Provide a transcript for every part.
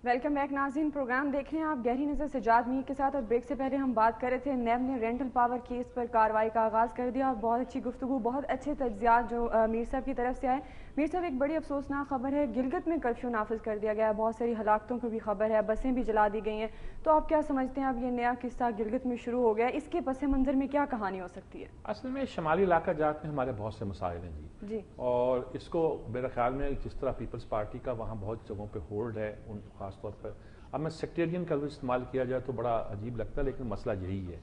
Welcome back ناظرین، programme دیکھ رہے ہیں آپ گہری نظر سجاد میر کے ساتھ، اور بریک سے پہلے ہم بات کر رہے تھے نیب نے رینٹل پاور کیس پر کارروائی کا آغاز کر دیا، اور بہت اچھی گفتگو، بہت اچھے تجزیات جو میر صاحب کی طرف سے آئے۔ میر صاحب، ایک بڑی افسوسناک خبر ہے، گلگت میں کرفیو نافذ کر دیا گیا ہے، بہت ساری ہلاکتوں کی بھی خبر ہے، بسیں بھی جلا دی گئی ہیں، تو آپ کیا سمجھتے ہیں اب یہ نیا قصہ گلگت میں شروع ہو گیا ہے، اس کے پس منظر میں کیا کہانی ہو سکتی ہے؟ اصل میں شمالی علاقہ جات میں ہمارے بہت سے مسائل ہیں جی، اور اس کو میرے خیال میں جس طرح پیپلز پارٹی کا وہاں بہت جگہوں پہ ہولڈ ہے، ان خاص طور پر اب میں سیکٹیرین کا استعمال کیا جائے تو بڑا عجیب لگتا ہے، لیکن مسئلہ یہی ہے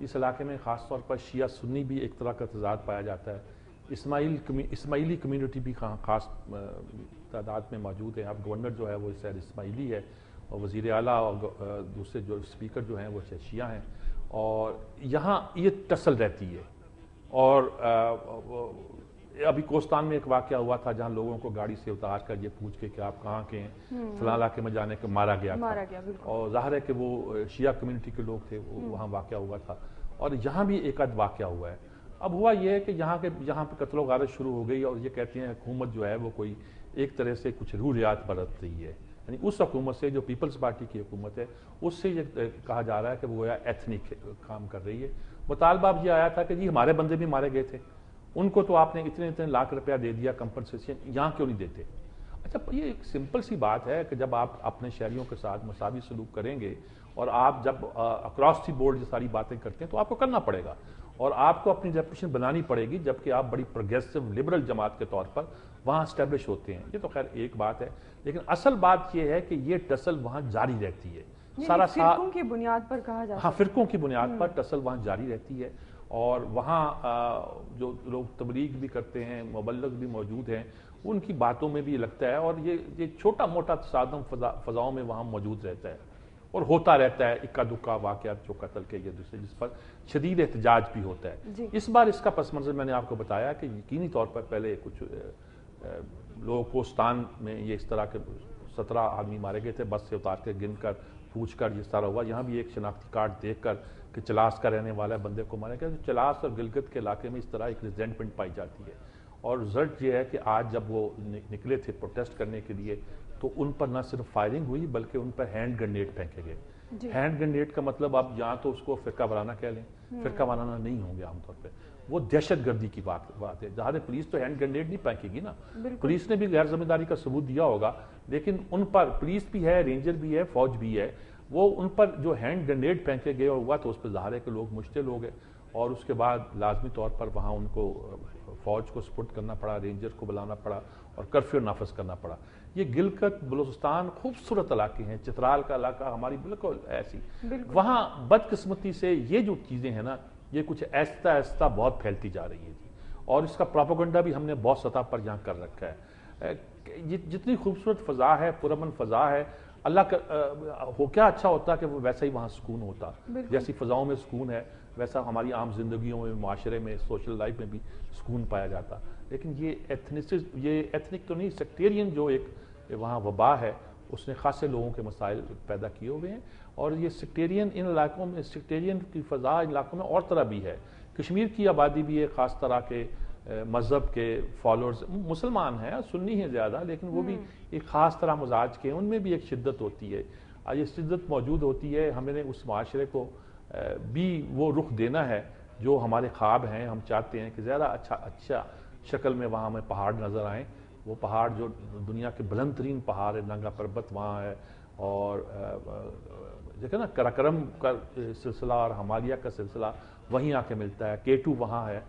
اس علاقے میں خاص طور پر شیعہ سنی بھی ایک طرح کا تضاد پایا جاتا ہے، اسماعیلی کمیونٹی بھی خاص تعداد میں موجود ہے۔ اب گورنر جو ہے وہ سید اسماعیلی ہے، اور وزیر اعلیٰ اور دوسرے جو اسپیکر جو ہیں وہ شیعہ ہیں، اور یہاں یہ ٹسل رہتی ہے۔ اور ابھی کوستان میں ایک واقعہ ہوا تھا جہاں لوگوں کو گاڑی سے اتار کر یہ پوچھ کے کہ آپ کہاں کے ہیں، فلاں علاقے میں جانے کے مارا گیا تھا، اور ظاہر ہے کہ وہ شیعہ کمیونٹی کے لوگ تھے، وہاں واقعہ ہوا تھا، اور یہاں بھی ایک آدھ واقعہ ہوا ہے۔ اب ہوا یہ ہے کہ یہاں پہ قتل و غارت شروع ہو گئی، اور یہ کہتے ہیں حکومت جو ہے وہ کوئی ایک طرح سے کچھ روح رعایت برت رہی ہے، یعنی اس حکومت سے جو پیپلز پارٹی کی حکومت ہے اس سے یہ کہا جا رہا ہے کہ وہ ایتھنک کام کر رہی ہے۔ مطالبہ اب یہ آیا تھا کہ جی ہمارے بندے بھی مارے گئے تھے، ان کو تو آپ نے اتنے لاکھ روپیہ دے دیا کمپنسیشن، یہاں کیوں نہیں دیتے؟ اچھا، یہ ایک سمپل سی بات ہے کہ جب آپ اپنے شہریوں کے ساتھ مساوی سلوک کریں گے، اور آپ جب اکراس دی بورڈ یہ ساری باتیں کرتے ہیں تو آپ کو کرنا پڑے گا، اور آپ کو اپنی ریپوٹیشن بنانی پڑے گی، جبکہ آپ بڑی پروگریسو لبرل جماعت کے طور پر وہاں اسٹیبلش ہوتے ہیں۔ یہ تو خیر ایک بات ہے، لیکن اصل بات یہ ہے کہ یہ ٹسل وہاں جاری رہتی ہے، فرقوں کی بنیاد پر کہا جاتا ہے۔ ہاں، فرقوں کی بنیاد پر ٹسل وہاں جاری رہتی ہے، اور وہاں جو لوگ تبلیغ بھی کرتے ہیں، مبلغ بھی موجود ہیں، ان کی باتوں میں بھی یہ لگتا ہے، اور یہ چھوٹا موٹا تصادم فضاؤں میں وہاں موجود رہتا ہے، اور ہوتا رہتا ہے اکا دکا واقعات جو قتل کے یا دوسرے، جس پر شدید احتجاج بھی ہوتا ہے۔ اس بار اس کا پس منظر میں نے آپ کو بتایا کہ یقینی طور پر پہلے کچھ لوگ کوستان میں یہ اس طرح کے 17 آدمی مارے گئے تھے، بس سے اتار کے گن کر پوچھ کر جس طرح ہوا، یہاں بھی ایک شناختی کارڈ دیکھ کر کہ چلاس کا رہنے والا بندے کو مارا گیا۔ چلاس اور گلگت کے علاقے میں اس طرح ایک ریزنٹمنٹ پائی جاتی ہے، اور رزلٹ یہ ہے کہ آج جب وہ نکلے تھے پروٹیسٹ کرنے کے لیے تو ان پر نہ صرف فائرنگ ہوئی بلکہ ان پر ہینڈ گرنیڈ پھینکے گئے۔ ہینڈ گرنیڈ کا مطلب آپ یہاں تو اس کو فرقہ وارانہ کہہ لیں، فرقہ وارانہ نہیں ہوں گے عام طور پہ، وہ دہشت گردی کی بات ہے۔ ظاہر پولیس تو ہینڈ گرنیڈ نہیں پھینکے گی نا، پولیس نے بھی غیر ذمہ داری کا ثبوت دیا ہوگا، لیکن ان پر پولیس بھی ہے، رینجر بھی ہے، فوج بھی ہے، وہ ان پر جو ہینڈ گرنیڈ پھینکے گئے ہوا تو اس پہ ظاہر ہے کہ لوگ مشتعل ہو گئے، اور اس کے بعد لازمی طور پر وہاں ان کو فوج کو سپورٹ کرنا پڑا، رینجر کو بلانا پڑا، اور کرفیو نافذ کرنا پڑا۔ یہ گلگت بلوچستان خوبصورت علاقے ہیں، چترال کا علاقہ ہماری بالکل ایسی، وہاں بدقسمتی سے یہ جو چیزیں ہیں نا، یہ کچھ آہستہ آہستہ بہت پھیلتی جا رہی ہے جی، اور اس کا پروپیگنڈا بھی ہم نے بہت سطح پر یہاں کر رکھا ہے۔ جتنی خوبصورت فضا ہے، پرامن فضا ہے، اللہ کا ہو کیا اچھا ہوتا کہ وہ ویسا ہی وہاں سکون ہوتا، جیسی فضاؤں میں سکون ہے ویسا ہماری عام زندگیوں میں، معاشرے میں، سوشل لائف میں بھی سکون پایا جاتا، لیکن یہ ایتھنک تو نہیں، سیکٹیرین جو ایک وہاں وبا ہے اس نے خاصے لوگوں کے مسائل پیدا کیے ہوئے ہیں، اور یہ سیکٹیرین ان علاقوں میں، سیکٹیرین کی فضا ان علاقوں میں اور طرح بھی ہے۔ کشمیر کی آبادی بھی ایک خاص طرح کے مذہب کے فالوورز، مسلمان ہیں، سنی ہیں زیادہ، لیکن وہ بھی ایک خاص طرح مزاج کے، ان میں بھی ایک شدت ہوتی ہے، یہ شدت موجود ہوتی ہے۔ ہمیں نے اس معاشرے کو بھی وہ رخ دینا ہے جو ہمارے خواب ہیں، ہم چاہتے ہیں کہ زیادہ اچھا شکل میں وہاں ہمیں پہاڑ نظر آئیں، وہ پہاڑ جو دنیا کے بلند ترین پہاڑ ہے، ننگا پربت وہاں ہے، اور دیکھیں نا کراکرم کا سلسلہ اور ہمالیہ کا سلسلہ وہیں آ کے ملتا ہے، K2 وہاں ہے،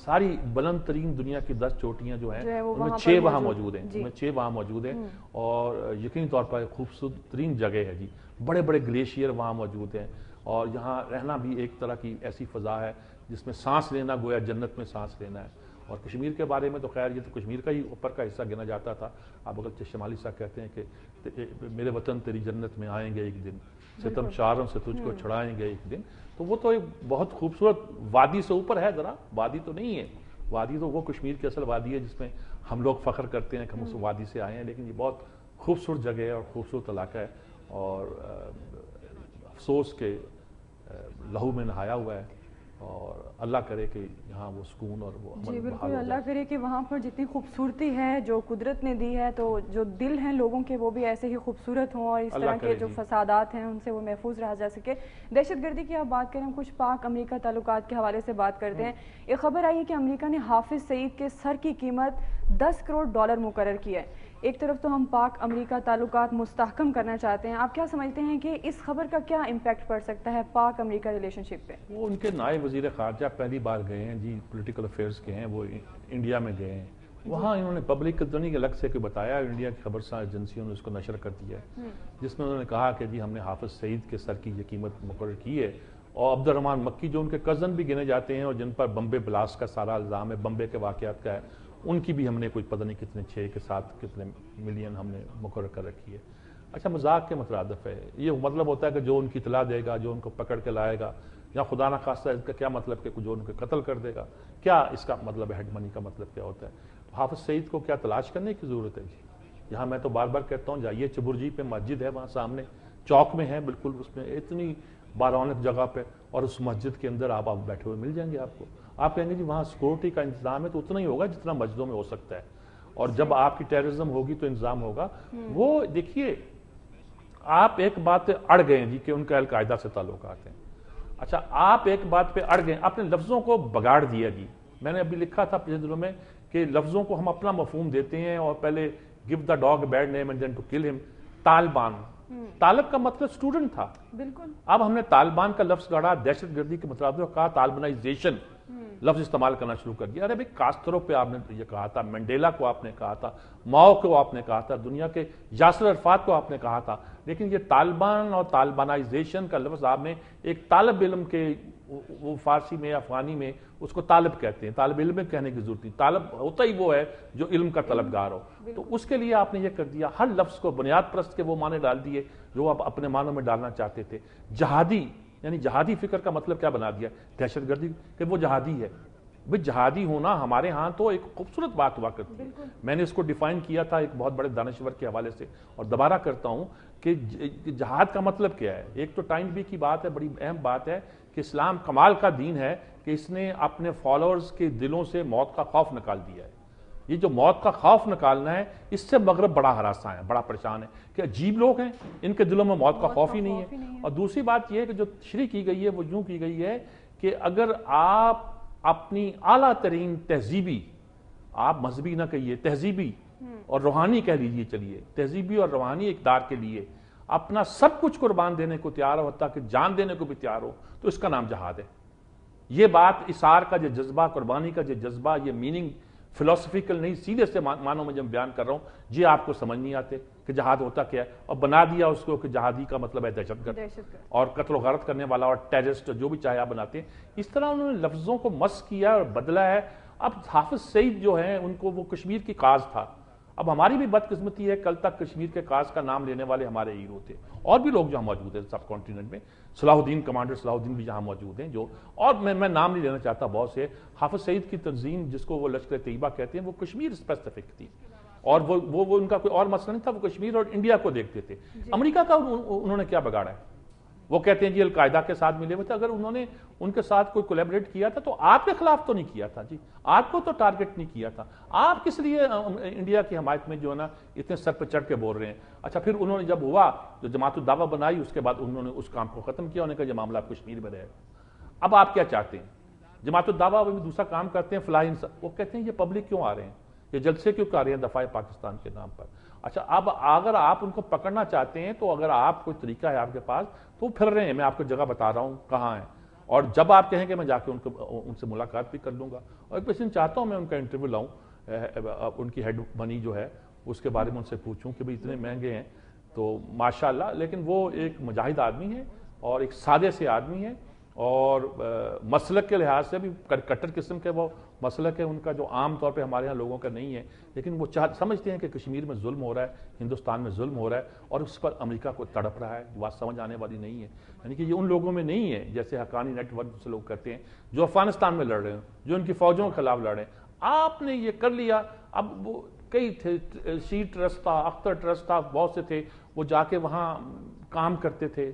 ساری بلند ترین دنیا کی 10 چوٹیاں جو ہیں ان میں 6 وہاں موجود ہیں، ان میں 6 وہاں موجود ہیں، اور یقینی طور پر خوبصورت ترین جگہ ہے جی، بڑے بڑے گلیشیئر وہاں موجود ہیں، اور یہاں رہنا بھی ایک طرح کی ایسی فضا ہے جس میں سانس لینا گویا جنت میں سانس لینا ہے۔ اور کشمیر کے بارے میں تو خیر یہ تو کشمیر کا ہی اوپر کا حصہ گنا جاتا تھا، آپ اگر شمالی صاحب کہتے ہیں کہ میرے وطن تیری جنت میں آئیں گے ایک دن، ستم شاروں سے تجھ کو چھڑائیں گے ایک دن، تو وہ تو ایک بہت خوبصورت وادی سے اوپر ہے، ذرا وادی تو نہیں ہے، وادی تو وہ کشمیر کی اصل وادی ہے جس میں ہم لوگ فخر کرتے ہیں کہ ہم اس وادی سے آئے ہیں، لیکن یہ بہت خوبصورت جگہ ہے اور خوبصورت علاقہ ہے، اور افسوس کے لہو میں نہایا ہوا ہے، اور اللہ کرے کہ یہاں وہ سکون اور وہ جی بالکل، اللہ کرے کہ وہاں پر جتنی خوبصورتی ہے جو قدرت نے دی ہے، تو جو دل ہیں لوگوں کے وہ بھی ایسے ہی خوبصورت ہوں، اور اس طرح کے جو فسادات ہیں ان سے وہ محفوظ رہا جا سکے۔ دہشت گردی کی آپ بات کریں، ہم کچھ پاک امریکہ تعلقات کے حوالے سے بات کرتے ہیں۔ ایک خبر آئی ہے کہ امریکہ نے حافظ سعید کے سر کی قیمت $10 کروڑ مقرر کی ہے۔ ایک طرف تو ہم پاک امریکہ تعلقات مستحکم کرنا چاہتے ہیں، آپ کیا سمجھتے ہیں کہ اس خبر کا کیا امپیکٹ پڑ سکتا ہے پاک امریکہ ریلیشن شپ پہ؟ وہ ان کے نائب وزیر خارجہ پہلی بار گئے ہیں جی، پولیٹیکل افیئرز کے ہیں، وہ انڈیا میں گئے ہیں، وہاں انہوں نے پبلک دنیا کے الگ سے کوئی بتایا، انڈیا کی خبر ساز ایجنسیوں نے اس کو نشر کر دیا ہے، جس میں انہوں نے کہا کہ جی ہم نے حافظ سعید کے سر کی یہ قیمت مقرر کی ہے، اور عبد الرحمن مکی جو ان کے کزن بھی گنے جاتے ہیں اور جن پر بمبے بلاسٹ کا سارا الزام ہے، بمبے کے واقعات کا ہے، ان کی بھی ہم نے کوئی پتہ نہیں کتنے 6 کے 7 کتنے ملین ہم نے مقرر کر رکھی ہے۔ اچھا، مذاق کے مترادف ہے، یہ مطلب ہوتا ہے کہ جو ان کی اطلاع دے گا، جو ان کو پکڑ کے لائے گا، یا خدا نخواستہ اس کا کیا مطلب کہ جو ان کو قتل کر دے گا، کیا اس کا مطلب ہے؟ ہیڈ منی کا مطلب کیا ہوتا ہے؟ حافظ سعید کو کیا تلاش کرنے کی ضرورت ہے جی؟ یہاں میں تو بار بار کہتا ہوں، جائیے چبرجی پہ مسجد ہے، وہاں سامنے چوک میں ہے، بالکل اس میں اتنی بارونق جگہ پہ، اور اس مسجد کے اندر آپ بیٹھے ہوئے مل جائیں گے آپ کو۔ آپ کہیں گے جی وہاں سیکورٹی کا انتظام ہے، تو اتنا ہی ہوگا جتنا مسجدوں میں ہو سکتا ہے، اور جب آپ کی ٹیررزم ہوگی تو انتظام ہوگا۔ وہ دیکھیے، آپ ایک بات پہ اڑ گئے جی کہ ان کا القاعدہ سے تعلقات ہیں۔ اچھا، آپ ایک بات پہ اڑ گئے، اپنے لفظوں کو بگاڑ دیا جی۔ میں نے ابھی لکھا تھا پچھلے دنوں میں کہ لفظوں کو ہم اپنا مفہوم دیتے ہیں، اور پہلے give the dog a bad name and then to kill him۔ Taliban, طالب کا مطلب اسٹوڈنٹ تھا، بالکل۔ اب ہم نے طالبان کا لفظ گڑا، دہشت گردی کے مترادف کہا، طالبانائزیشن لفظ استعمال کرنا شروع کر دیا۔ ارے بھائی، کاسترو پہ آپ نے یہ کہا تھا، منڈیلا کو آپ نے کہا تھا، ماؤ کو آپ نے کہا تھا، دنیا کے یاسر عرفات کو آپ نے کہا تھا، لیکن یہ طالبان اور طالبانائزیشن کا لفظ آپ نے ایک طالب علم کے، وہ فارسی میں افغانی میں اس کو طالب کہتے ہیں، طالب علم کہنے کی ضرورت نہیں، طالب ہوتا ہی وہ ہے جو علم کا طلبگار ہو، تو اس کے لیے آپ نے یہ کر دیا، ہر لفظ کو بنیاد پرست کے وہ معنی ڈال دیے جو آپ اپنے معنوں میں ڈالنا چاہتے تھے۔ جہادی، یعنی جہادی فکر کا مطلب کیا بنا دیا؟ دہشت گردی، کہ وہ جہادی ہے۔ بھئی جہادی ہونا ہمارے ہاں تو ایک خوبصورت بات ہوا کرتی ہے، میں نے اس کو ڈیفائن کیا تھا ایک بہت بڑے دانشور کے حوالے سے، اور دوبارہ کرتا ہوں کہ جہاد کا مطلب کیا ہے؟ ایک تو ٹائم بھی کی بات ہے، بڑی اہم بات ہے کہ اسلام کمال کا دین ہے کہ اس نے اپنے فالوورز کے دلوں سے موت کا خوف نکال دیا ہے۔ یہ جو موت کا خوف نکالنا ہے، اس سے مغرب بڑا ہراساں ہے، بڑا پریشان ہے کہ عجیب لوگ ہیں، ان کے دلوں میں موت کا خوف ہی نہیں ہے۔ اور دوسری بات یہ ہے کہ جو تشریح کی گئی ہے وہ یوں کی گئی ہے کہ اگر آپ اپنی اعلیٰ ترین تہذیبی، آپ مذہبی نہ کہیے، تہذیبی اور روحانی کہہ لیجیے، چلیے تہذیبی اور روحانی اقدار کے لیے اپنا سب کچھ قربان دینے کو تیار ہو، حتیٰ کہ جان دینے کو بھی تیار ہو، تو اس کا نام جہاد ہے۔ یہ بات اثار کا جو جذبہ، قربانی کا جو جذبہ، یہ میننگ فلسفیکل نہیں، سیدھے سے معنوں میں جب بیان کر رہا ہوں، یہ آپ کو سمجھ نہیں آتے کہ جہاد ہوتا کیا ہے، اور بنا دیا اس کو کہ جہادی کا مطلب ہے دہشت گرد اور قتل و غارت کرنے والا اور ٹیررسٹ، جو بھی چاہے آپ بناتے ہیں۔ اس طرح انہوں نے لفظوں کو مس کیا اور بدلا ہے۔ اب حافظ سعید جو ہیں، ان کو وہ کشمیر کی کاز تھا، اب ہماری بھی بدقسمتی ہے، کل تک کشمیر کے کاز کا نام لینے والے ہمارے ہیرو تھے، اور بھی لوگ جہاں موجود ہیں سب کانٹیننٹ میں، صلاح الدین، کمانڈر صلاح الدین بھی جہاں موجود ہیں، جو اور میں نام نہیں لینا چاہتا بہت سے۔ حافظ سعید کی تنظیم جس کو وہ لشکر طیبہ کہتے ہیں، وہ کشمیر اسپیسیفک تھی، اور وہ ان کا کوئی اور مسئلہ نہیں تھا، وہ کشمیر اور انڈیا کو دیکھتے تھے۔ امریکہ کا انہوں نے کیا بگاڑا ہے؟ وہ کہتے ہیں جی القاعدہ کے ساتھ ملے ہوئے تھے، اگر انہوں نے ان کے ساتھ کوئی کولیبریٹ کیا تھا تو آپ کے خلاف تو نہیں کیا تھا جی، آپ کو تو ٹارگٹ نہیں کیا تھا، آپ کس لیے انڈیا کی حمایت میں جو ہے نا اتنے سر پہ چڑھ کے بول رہے ہیں؟ اچھا، پھر انہوں نے جب ہوا جو جماعت الدعوہ بنائی، اس کے بعد انہوں نے اس کام کو ختم کیا، انہوں نے کہا یہ معاملہ کشمیر میں رہے گا۔ اب آپ کیا چاہتے ہیں؟ جماعت الدعوہ وہ بھی دوسرا کام کرتے ہیں، فلاح انصاف، وہ کہتے ہیں یہ پبلک کیوں آ رہے ہیں، یہ جلسے کیوں کر رہے ہیں دفاع پاکستان کے نام پر؟ اچھا، اب اگر آپ ان کو پکڑنا چاہتے ہیں تو اگر آپ کوئی طریقہ ہے آپ کے پاس تو وہ پھر رہے ہیں، میں آپ کو جگہ بتا رہا ہوں کہاں ہیں، اور جب آپ کہیں کہ میں جا کے ان سے ملاقات بھی کر لوں گا، اور ایک دن چاہتا ہوں میں ان کا انٹرویو لاؤں، ان کی ہیڈ منی جو ہے اس کے بارے میں ان سے پوچھوں کہ بھئی اتنے مہنگے ہیں تو ماشاءاللہ، لیکن وہ ایک مجاہد آدمی ہے اور ایک سادے سے آدمی ہے، اور مسلک کے لحاظ سے بھی کٹر قسم کے وہ مسلک ہے ان کا، جو عام طور پہ ہمارے ہاں لوگوں کا نہیں ہے، لیکن وہ سمجھتے ہیں کہ کشمیر میں ظلم ہو رہا ہے، ہندوستان میں ظلم ہو رہا ہے، اور اس پر امریکہ کو تڑپ رہا ہے، بات سمجھ آنے والی نہیں ہے۔ یعنی کہ یہ ان لوگوں میں نہیں ہے جیسے حقانی نیٹ ورک سے لوگ کرتے ہیں جو افغانستان میں لڑ رہے ہیں، جو ان کی فوجوں کے خلاف لڑ رہے ہیں۔ آپ نے یہ کر لیا، اب وہ کئی تھے، سی ٹرسٹ تھا، اختر ٹرسٹ تھا، بہت سے تھے، وہ جا کے وہاں کام کرتے تھے،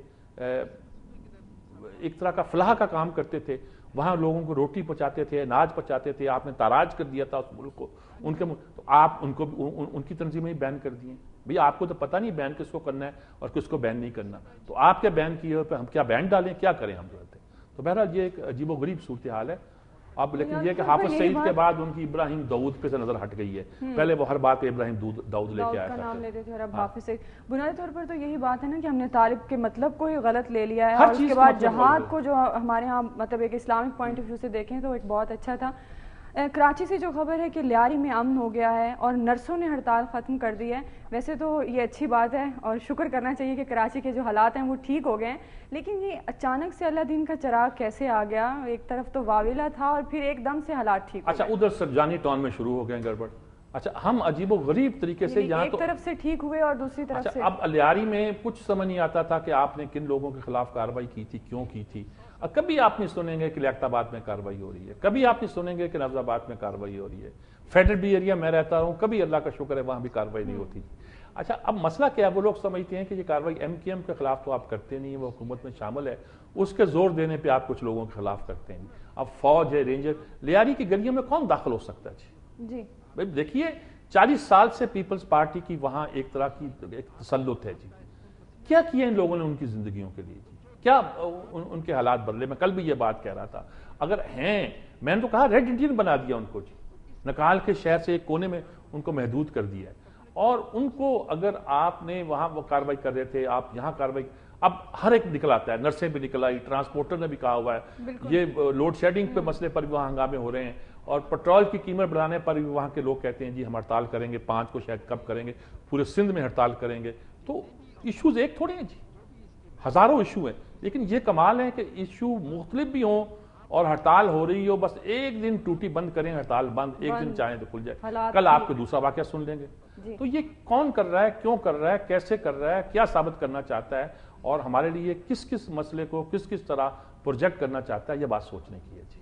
ایک طرح کا فلاح کا کام کرتے تھے، وہاں لوگوں کو روٹی پہنچاتے تھے، اناج پہنچاتے تھے، آپ نے تاراج کر دیا تھا اس ملک کو، تو آپ ان کو ان کی تنظیمیں ہی بین کر دیے. بھئی آپ کو تو پتہ نہیں بین کس کو کرنا ہے اور کس کو بین نہیں کرنا، تو آپ کیا بین کیے ہوئے پہ ہم کیا بین ڈالیں، کیا کریں ہم لوگ. تو بہرحال یہ ایک عجیب و غریب صورتحال ہے. اب لیکن یہ کہ حافظ سعید کے بعد ان کی ابراہیم داؤد پہ سے نظر ہٹ گئی ہے. پہلے وہ ہر بات پہ ابراہیم داؤد لے کے آیا کا نام لیتے تھے اور اب ہاں. حافظ سعید. بنیادی طور پر تو یہی بات ہے نا کہ ہم نے طالب کے مطلب کو ہی غلط لے لیا ہے، ہر اور اس چیز کے کا بعد مطلب جہاد غلط کو جو ہمارے ہاں مطلب ایک اسلامک پوائنٹ آف ویو سے دیکھیں تو ایک بہت اچھا تھا. کراچی سے جو خبر ہے کہ لیاری میں امن ہو گیا ہے اور نرسوں نے ہڑتال ختم کر دی ہے. ویسے تو یہ اچھی بات ہے اور شکر کرنا چاہیے کہ کراچی کے جو حالات ہیں وہ ٹھیک ہو گئے ہیں، لیکن یہ اچانک سے اللہ دین کا چراغ کیسے آ گیا؟ ایک طرف تو واویلا تھا اور پھر ایک دم سے حالات ٹھیک ہو گئے. اچھا ادھر سرجانی ٹاؤن میں شروع ہو گئے گڑبڑ. اچھا ہم عجیب و غریب طریقے سے یہاں ایک تو طرف سے ٹھیک ہوئے اور دوسری طرف سے اب لیاری میں کچھ سمجھ نہیں آتا تھا کہ آپ نے کن لوگوں کے خلاف کارروائی کی تھی، کیوں کی تھی. کبھی آپ نہیں سنیں گے کہ لیاقت آباد میں کارروائی ہو رہی ہے، کبھی آپ نہیں سنیں گے کہ نفس آباد میں کارروائی ہو رہی ہے. فیڈرل بھی ایریا میں رہتا ہوں، کبھی اللہ کا شکر ہے وہاں بھی کارروائی نہیں ہوتی. اچھا اب مسئلہ کیا ہے؟ وہ لوگ سمجھتے ہیں کہ یہ کارروائی ایم کیو ایم کے خلاف تو آپ کرتے نہیں ہیں، وہ حکومت میں شامل ہے، اس کے زور دینے پہ آپ کچھ لوگوں کے خلاف کرتے ہیں. اب فوج ہے، رینجر، لیاری کی گلیوں میں کون داخل ہو سکتا ہے؟ جی بھائی دیکھیے 40 سال سے پیپلز پارٹی کی وہاں ایک طرح کی ایک تسلط ہے. جی کیا کیا ان لوگوں نے ان کی زندگیوں کے لیے؟ کیا ان کے حالات بدلے؟ میں کل بھی یہ بات کہہ رہا تھا، اگر ہیں، میں نے تو کہا ریڈ انڈین بنا دیا ان کو، جی نکال کے شہر سے ایک کونے میں ان کو محدود کر دیا ہے. اور ان کو اگر آپ نے وہاں وہ کارروائی کر رہے تھے، آپ یہاں کارروائی، اب ہر ایک نکل آتا ہے، نرسیں بھی نکل آئی، ٹرانسپورٹر نے بھی کہا ہوا ہے، یہ لوڈ شیڈنگ پہ مسئلے پر بھی وہاں ہنگامے ہو رہے ہیں، اور پیٹرول کی قیمت بڑھانے پر بھی وہاں کے لوگ کہتے ہیں جی ہم ہڑتال کریں گے، 5 کو شاید کب کریں گے، پورے سندھ میں ہڑتال کریں گے. تو ایشوز ایک تھوڑے ہیں جی، ہزاروں ایشو ہیں. لیکن یہ کمال ہے کہ ایشو مختلف بھی ہوں اور ہڑتال ہو رہی ہو، بس ایک دن ٹوٹی بند کریں، ہڑتال بند، ایک دن چاہیں تو کھل جائے، کل آپ کو دوسرا واقعہ سن لیں گے. تو یہ کون کر رہا ہے، کیوں کر رہا ہے، کیسے کر رہا ہے، کیا ثابت کرنا چاہتا ہے، اور ہمارے لیے کس کس مسئلے کو کس کس طرح پروجیکٹ کرنا چاہتا ہے، یہ بات سوچنے کی ہے. جی